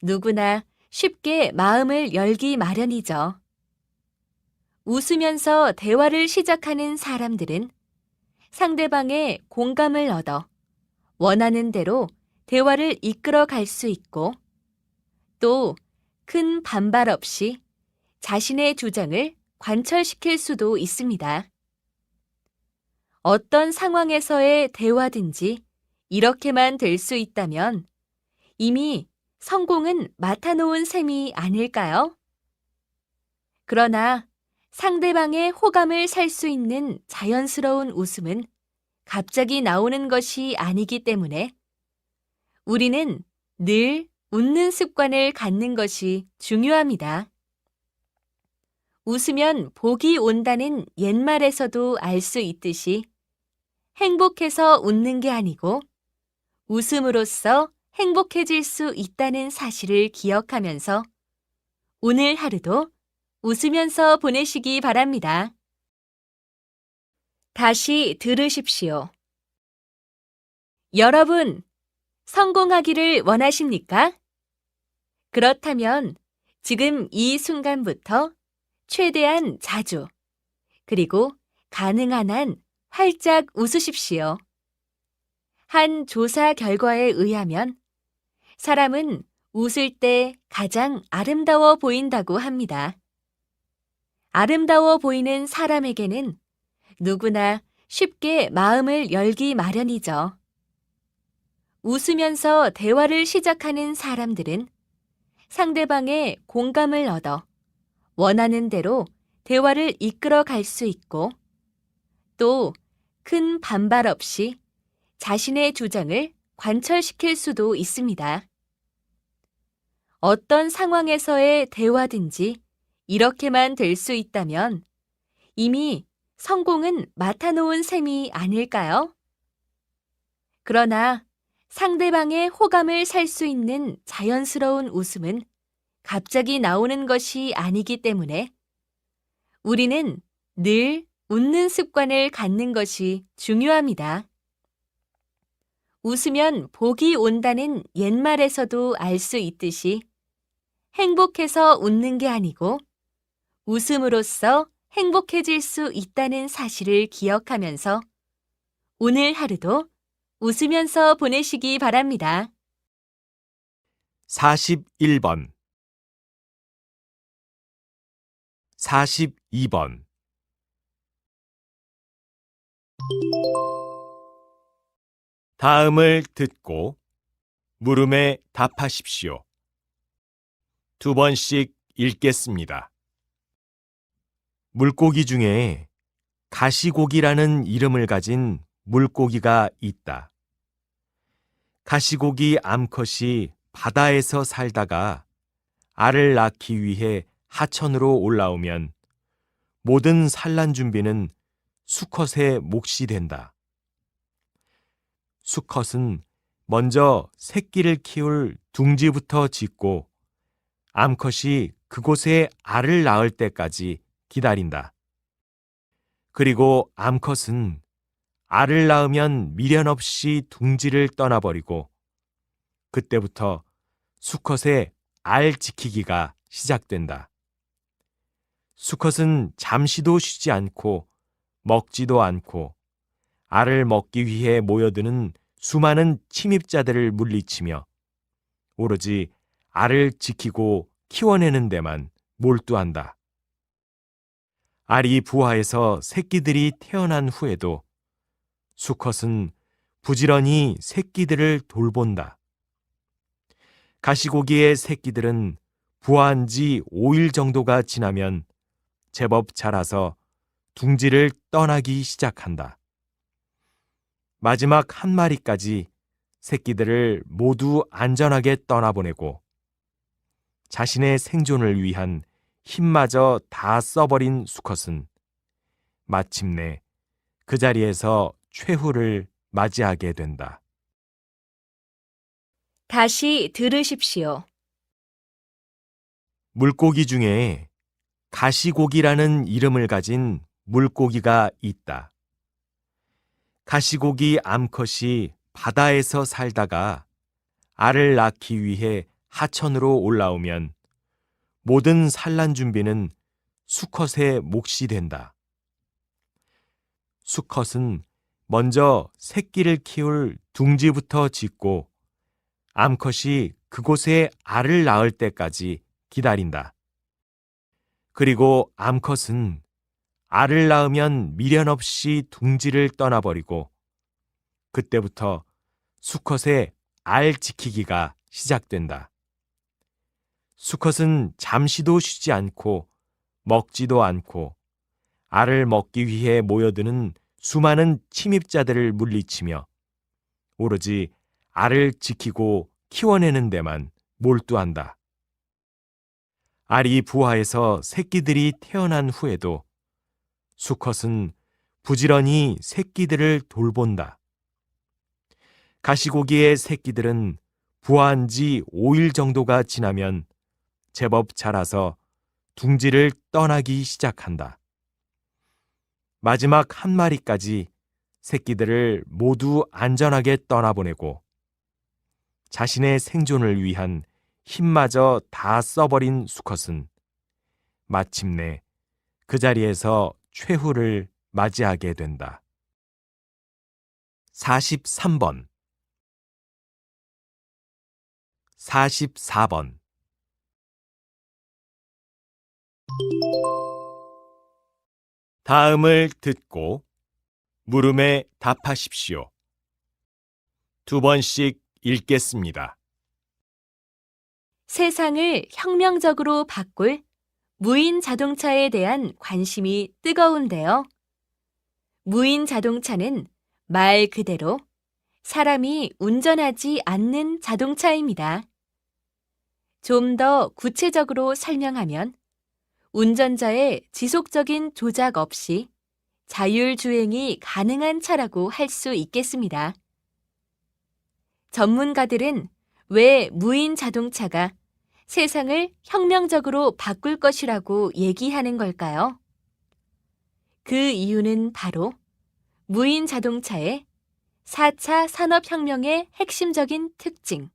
누구나 쉽게 마음을 열기 마련이죠. 웃으면서 대화를 시작하는 사람들은 상대방의 공감을 얻어 원하는 대로 대화를 이끌어 갈 수 있고 또 큰 반발 없이 자신의 주장을 관철시킬 수도 있습니다. 어떤 상황에서의 대화든지 이렇게만 될 수 있다면 이미 성공은 맡아놓은 셈이 아닐까요? 그러나 상대방의 호감을 살 수 있는 자연스러운 웃음은 갑자기 나오는 것이 아니기 때문에 우리는 늘 웃는 습관을 갖는 것이 중요합니다. 웃으면 복이 온다는 옛말에서도 알 수 있듯이 행복해서 웃는 게 아니고 웃음으로써 행복해질 수 있다는 사실을 기억하면서 오늘 하루도 웃으면서 보내시기 바랍니다. 다시 들으십시오. 여러분, 성공하기를 원하십니까? 그렇다면 지금 이 순간부터 최대한 자주, 그리고 가능한 한 활짝 웃으십시오. 한 조사 결과에 의하면 사람은 웃을 때 가장 아름다워 보인다고 합니다. 아름다워 보이는 사람에게는 누구나 쉽게 마음을 열기 마련이죠. 웃으면서 대화를 시작하는 사람들은 상대방의 공감을 얻어 원하는 대로 대화를 이끌어 갈 수 있고 또 큰 반발 없이 자신의 주장을 관철시킬 수도 있습니다. 어떤 상황에서의 대화든지 이렇게만 될 수 있다면 이미 성공은 맡아놓은 셈이 아닐까요? 그러나 상대방의 호감을 살 수 있는 자연스러운 웃음은 갑자기 나오는 것이 아니기 때문에 우리는 늘 웃는 습관을 갖는 것이 중요합니다. 웃으면 복이 온다는 옛말에서도 알 수 있듯이 행복해서 웃는 게 아니고 웃음으로써 행복해질 수 있다는 사실을 기억하면서 오늘 하루도 웃으면서 보내시기 바랍니다. 41번, 42번. 다음을 듣고 물음에 답하십시오. 두 번씩 읽겠습니다. 물고기 중에 가시고기라는 이름을 가진 물고기가 있다. 가시고기 암컷이 바다에서 살다가 알을 낳기 위해 하천으로 올라오면 모든 산란 준비는 수컷의 몫이 된다. 수컷은 먼저 새끼를 키울 둥지부터 짓고 암컷이 그곳에 알을 낳을 때까지 기다린다. 그리고 암컷은 알을 낳으면 미련 없이 둥지를 떠나버리고 그때부터 수컷의 알 지키기가 시작된다. 수컷은 잠시도 쉬지 않고 먹지도 않고 알을 먹기 위해 모여드는 수많은 침입자들을 물리치며 오로지 알을 지키고 키워내는 데만 몰두한다. 알이 부화해서 새끼들이 태어난 후에도 수컷은 부지런히 새끼들을 돌본다. 가시고기의 새끼들은 부화한 지 5일 정도가 지나면 제법 자라서 둥지를 떠나기 시작한다. 마지막 한 마리까지 새끼들을 모두 안전하게 떠나보내고 자신의 생존을 위한 힘마저 다 써버린 수컷은 마침내 그 자리에서 최후를 맞이하게 된다. 다시 들으십시오. 물고기 중에 가시고기라는 이름을 가진 물고기가 있다. 가시고기 암컷이 바다에서 살다가 알을 낳기 위해 하천으로 올라오면 모든 산란 준비는 수컷의 몫이 된다. 수컷은 먼저 새끼를 키울 둥지부터 짓고 암컷이 그곳에 알을 낳을 때까지 기다린다. 그리고 암컷은 알을 낳으면 미련 없이 둥지를 떠나버리고 그때부터 수컷의 알 지키기가 시작된다. 수컷은 잠시도 쉬지 않고 먹지도 않고 알을 먹기 위해 모여드는 수많은 침입자들을 물리치며 오로지 알을 지키고 키워내는 데만 몰두한다. 알이 부화해서 새끼들이 태어난 후에도 수컷은 부지런히 새끼들을 돌본다. 가시고기의 새끼들은 부화한 지 5일 정도가 지나면 제법 자라서 둥지를 떠나기 시작한다. 마지막 한 마리까지 새끼들을 모두 안전하게 떠나보내고 자신의 생존을 위한 힘마저 다 써버린 수컷은 마침내 그 자리에서 최후를 맞이하게 된다. 43번 44번 다음을 듣고 물음에 답하십시오. 2번씩 읽겠습니다. 세상을 혁명적으로 바꿀 무인 자동차에 대한 관심이 뜨거운데요. 무인 자동차는 말 그대로 사람이 운전하지 않는 자동차입니다. 좀 더 구체적으로 설명하면 운전자의 지속적인 조작 없이 자율주행이 가능한 차라고 할 수 있겠습니다. 전문가들은 왜 무인 자동차가 세상을 혁명적으로 바꿀 것이라고 얘기하는 걸까요? 그 이유는 바로 무인 자동차의 4차 산업혁명의 핵심적인 특징,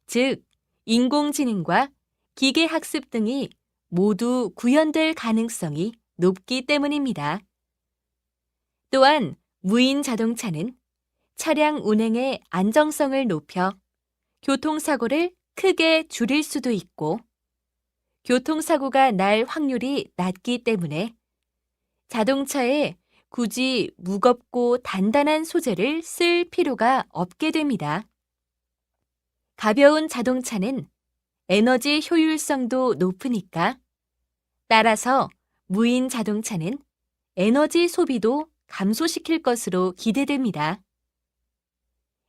즉 인공지능과 기계학습 등이 모두 구현될 가능성이 높기 때문입니다. 또한 무인 자동차는 차량 운행의 안정성을 높여 교통사고를 크게 줄일 수도 있고 교통사고가 날 확률이 낮기 때문에 자동차에 굳이 무겁고 단단한 소재를 쓸 필요가 없게 됩니다. 가벼운 자동차는 에너지 효율성도 높으니까 따라서 무인 자동차는 에너지 소비도 감소시킬 것으로 기대됩니다.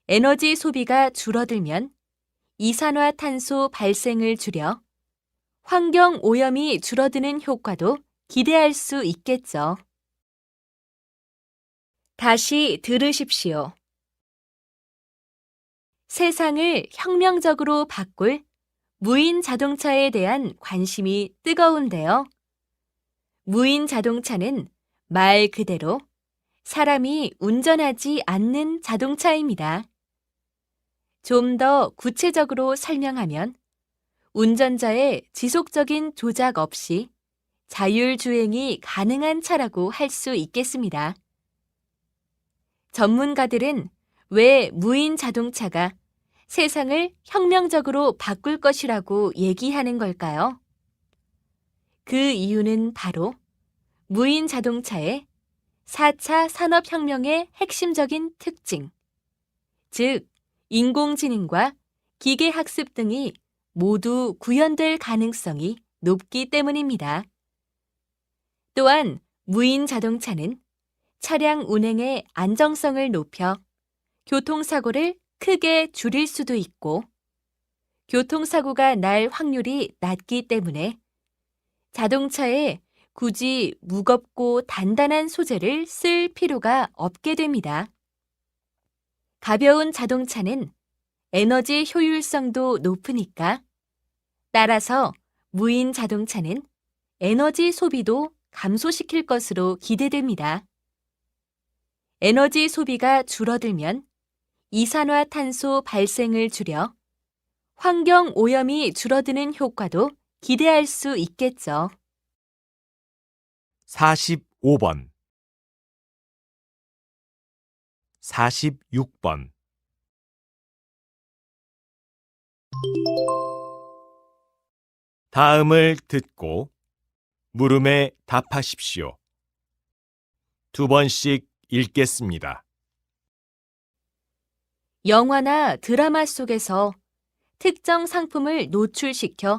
에너지 소비가 줄어들면 이산화탄소 발생을 줄여 환경 오염이 줄어드는 효과도 기대할 수 있겠죠. 다시 들으십시오. 세상을 혁명적으로 바꿀 무인 자동차에 대한 관심이 뜨거운데요. 무인 자동차는 말 그대로 사람이 운전하지 않는 자동차입니다. 좀 더 구체적으로 설명하면 운전자의 지속적인 조작 없이 자율주행이 가능한 차라고 할 수 있겠습니다. 전문가들은 왜 무인 자동차가 세상을 혁명적으로 바꿀 것이라고 얘기하는 걸까요? 그 이유는 바로 무인 자동차의 4차 산업혁명의 핵심적인 특징, 즉 인공지능과 기계학습 등이 모두 구현될 가능성이 높기 때문입니다. 또한 무인 자동차는 차량 운행의 안정성을 높여 교통사고를 크게 줄일 수도 있고 교통사고가 날 확률이 낮기 때문에 자동차에 굳이 무겁고 단단한 소재를 쓸 필요가 없게 됩니다. 가벼운 자동차는 에너지 효율성도 높으니까 따라서 무인 자동차는 에너지 소비도 감소시킬 것으로 기대됩니다. 에너지 소비가 줄어들면 이산화탄소 발생을 줄여 환경 오염이 줄어드는 효과도 기대할 수 있겠죠. 45번, 46번. 다음을 듣고 물음에 답하십시오. 두 번씩 읽겠습니다. 영화나 드라마 속에서 특정 상품을 노출시켜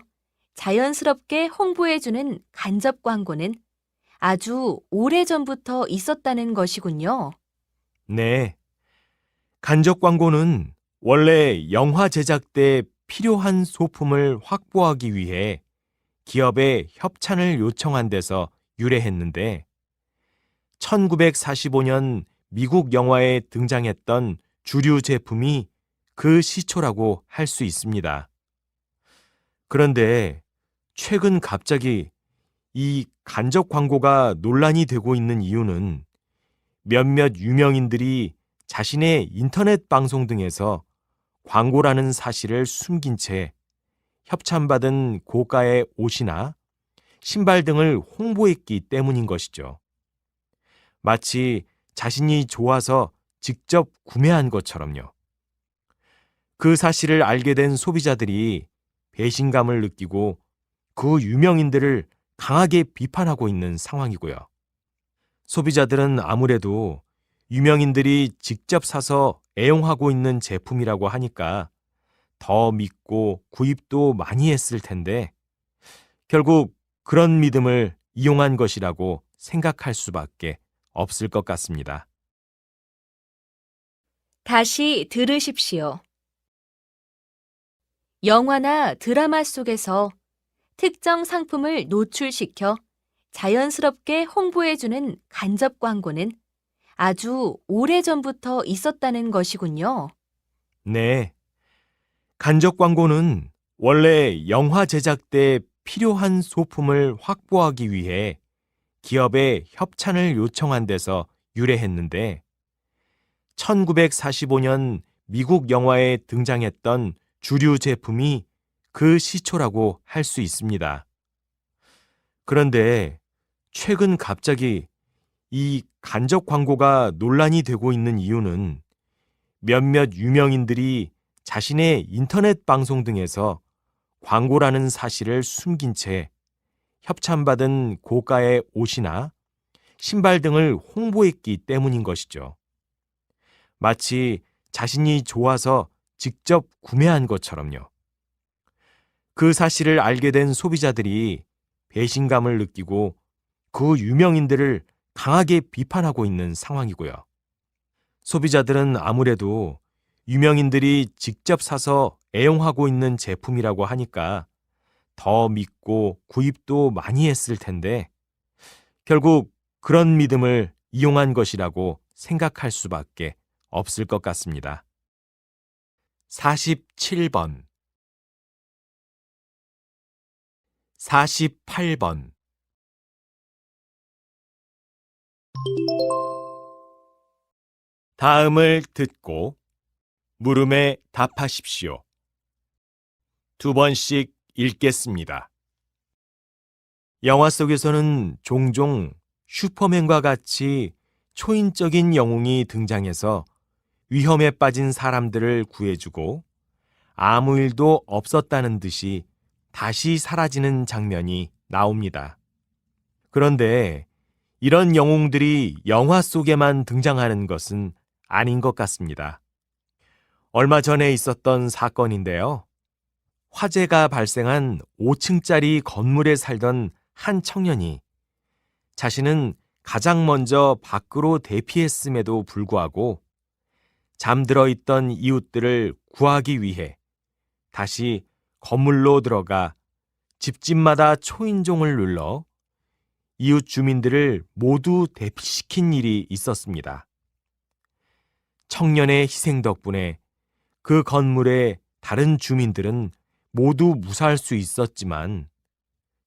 자연스럽게 홍보해주는 간접 광고는 아주 오래전부터 있었다는 것이군요. 네. 간접 광고는 원래 영화 제작 때 필요한 소품을 확보하기 위해 기업에 협찬을 요청한 데서 유래했는데 1945년 미국 영화에 등장했던 주류 제품이 그 시초라고 할 수 있습니다. 그런데 최근 갑자기 이 간접 광고가 논란이 되고 있는 이유는 몇몇 유명인들이 자신의 인터넷 방송 등에서 광고라는 사실을 숨긴 채 협찬받은 고가의 옷이나 신발 등을 홍보했기 때문인 것이죠. 마치 자신이 좋아서 직접 구매한 것처럼요. 그 사실을 알게 된 소비자들이 배신감을 느끼고 그 유명인들을 강하게 비판하고 있는 상황이고요. 소비자들은 아무래도 유명인들이 직접 사서 애용하고 있는 제품이라고 하니까 더 믿고 구입도 많이 했을 텐데 결국 그런 믿음을 이용한 것이라고 생각할 수밖에 없을 것 같습니다. 다시 들으십시오. 영화나 드라마 속에서 특정 상품을 노출시켜 자연스럽게 홍보해주는 간접 광고는 아주 오래전부터 있었다는 것이군요. 네. 간접 광고는 원래 영화 제작 때 필요한 소품을 확보하기 위해 기업에 협찬을 요청한 데서 유래했는데 1945년 미국 영화에 등장했던 주류 제품이 그 시초라고 할 수 있습니다. 그런데 최근 갑자기 이 간접 광고가 논란이 되고 있는 이유는 몇몇 유명인들이 자신의 인터넷 방송 등에서 광고라는 사실을 숨긴 채 협찬받은 고가의 옷이나 신발 등을 홍보했기 때문인 것이죠. 마치 자신이 좋아서 직접 구매한 것처럼요. 그 사실을 알게 된 소비자들이 배신감을 느끼고 그 유명인들을 강하게 비판하고 있는 상황이고요. 소비자들은 아무래도 유명인들이 직접 사서 애용하고 있는 제품이라고 하니까 더 믿고 구입도 많이 했을 텐데 결국 그런 믿음을 이용한 것이라고 생각할 수밖에 없을 것 같습니다. 47번, 48번. 다음을 듣고 물음에 답하십시오. 두 번씩 읽겠습니다. 영화 속에서는 종종 슈퍼맨과 같이 초인적인 영웅이 등장해서 위험에 빠진 사람들을 구해주고 아무 일도 없었다는 듯이 다시 사라지는 장면이 나옵니다. 그런데 이런 영웅들이 영화 속에만 등장하는 것은 아닌 것 같습니다. 얼마 전에 있었던 사건인데요. 화재가 발생한 5층짜리 건물에 살던 한 청년이 자신은 가장 먼저 밖으로 대피했음에도 불구하고 잠들어 있던 이웃들을 구하기 위해 다시 건물로 들어가 집집마다 초인종을 눌러 이웃 주민들을 모두 대피시킨 일이 있었습니다. 청년의 희생 덕분에 그 건물의 다른 주민들은 모두 무사할 수 있었지만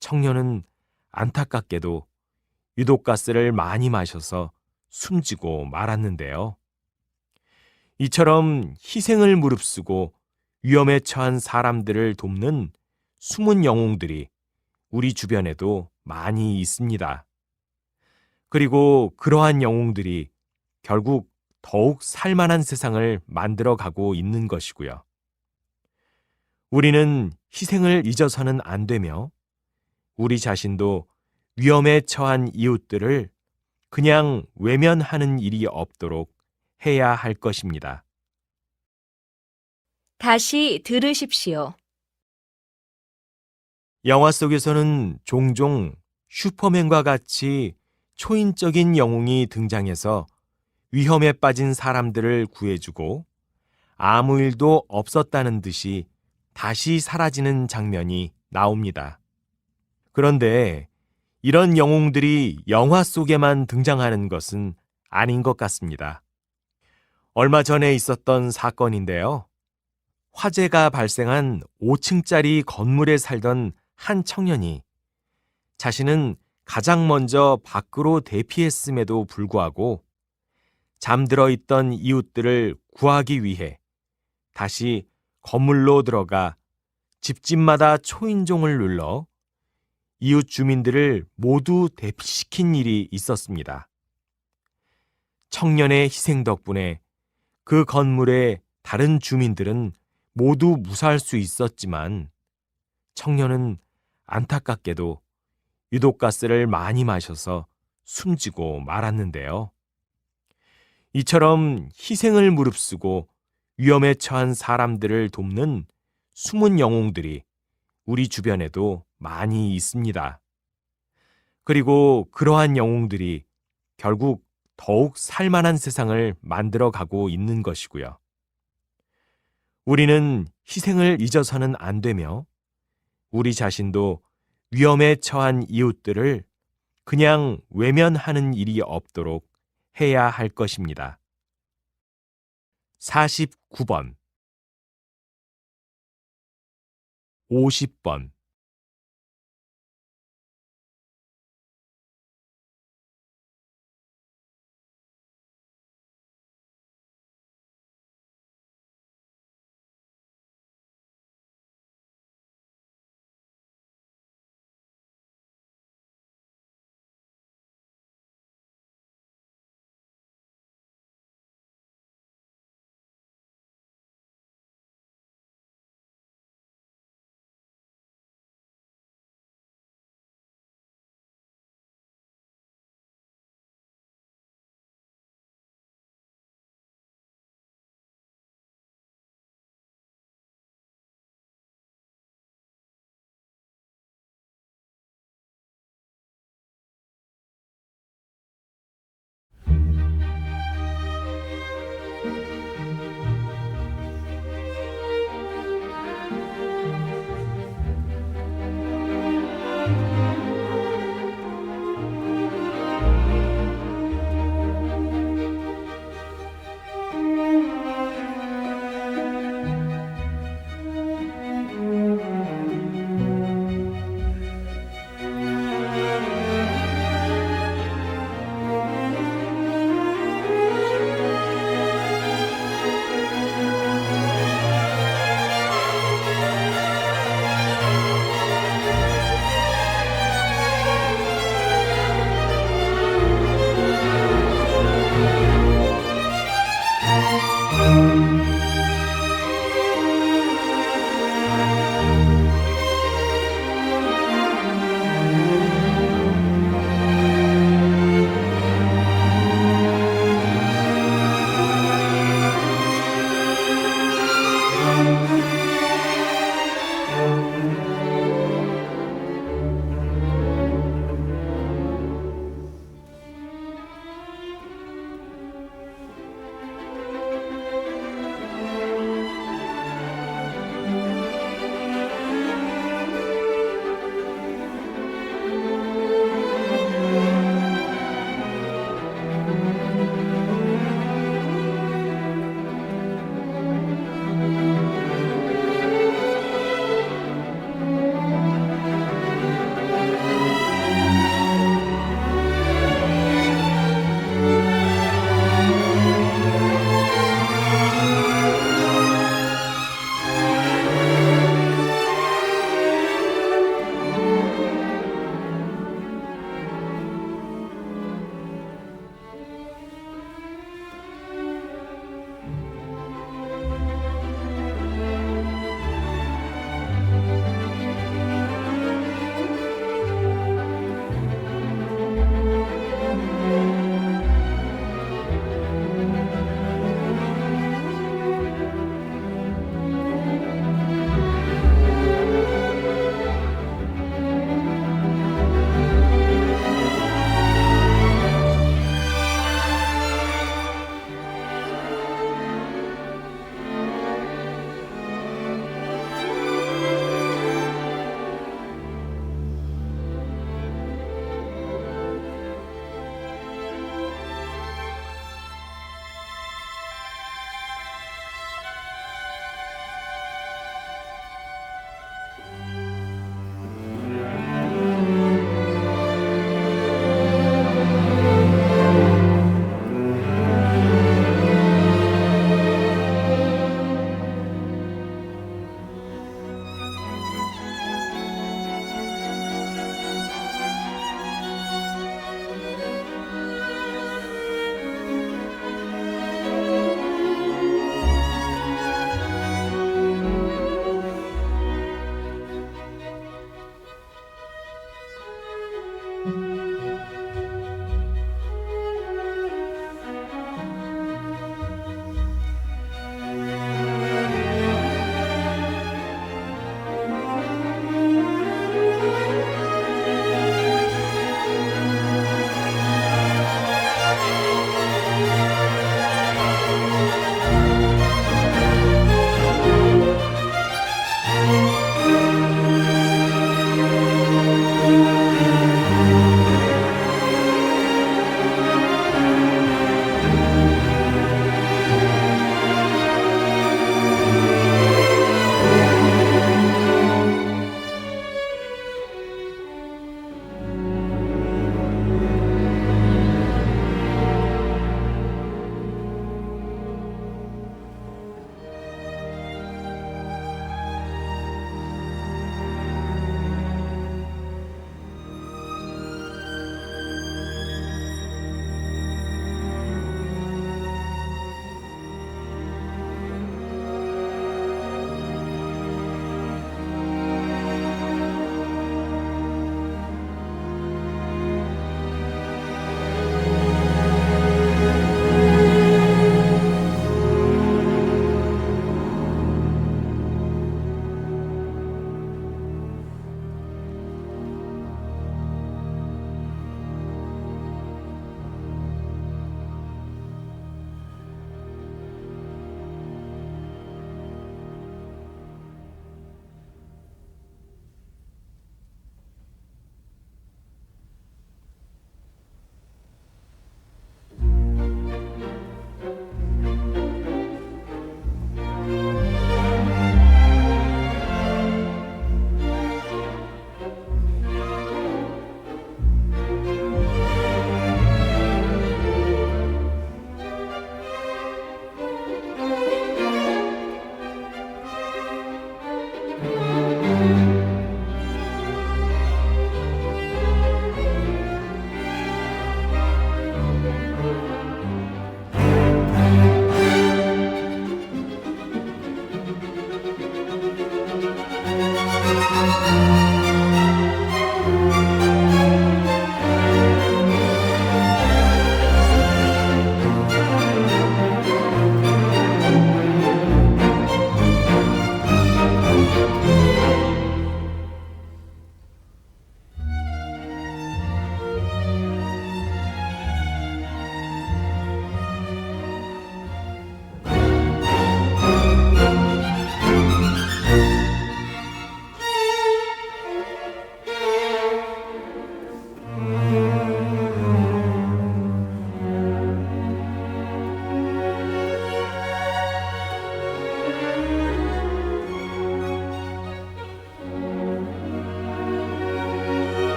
청년은 안타깝게도 유독가스를 많이 마셔서 숨지고 말았는데요. 이처럼 희생을 무릅쓰고 위험에 처한 사람들을 돕는 숨은 영웅들이 우리 주변에도 많이 있습니다. 그리고 그러한 영웅들이 결국 더욱 살만한 세상을 만들어 가고 있는 것이고요. 우리는 희생을 잊어서는 안 되며 우리 자신도 위험에 처한 이웃들을 그냥 외면하는 일이 없도록 해야 할 것입니다. 다시 들으십시오. 영화 속에서는 종종 슈퍼맨과 같이 초인적인 영웅이 등장해서 위험에 빠진 사람들을 구해주고 아무 일도 없었다는 듯이 다시 사라지는 장면이 나옵니다. 그런데 이런 영웅들이 영화 속에만 등장하는 것은 아닌 것 같습니다. 얼마 전에 있었던 사건인데요. 화재가 발생한 5층짜리 건물에 살던 한 청년이 자신은 가장 먼저 밖으로 대피했음에도 불구하고 잠들어 있던 이웃들을 구하기 위해 다시 건물로 들어가 집집마다 초인종을 눌러 이웃 주민들을 모두 대피시킨 일이 있었습니다. 청년의 희생 덕분에 그 건물의 다른 주민들은 모두 무사할 수 있었지만 청년은 안타깝게도 유독가스를 많이 마셔서 숨지고 말았는데요. 이처럼 희생을 무릅쓰고 위험에 처한 사람들을 돕는 숨은 영웅들이 우리 주변에도 많이 있습니다. 그리고 그러한 영웅들이 결국 더욱 살만한 세상을 만들어 가고 있는 것이고요. 우리는 희생을 잊어서는 안 되며 우리 자신도 위험에 처한 이웃들을 그냥 외면하는 일이 없도록 해야 할 것입니다. 49번, 50번,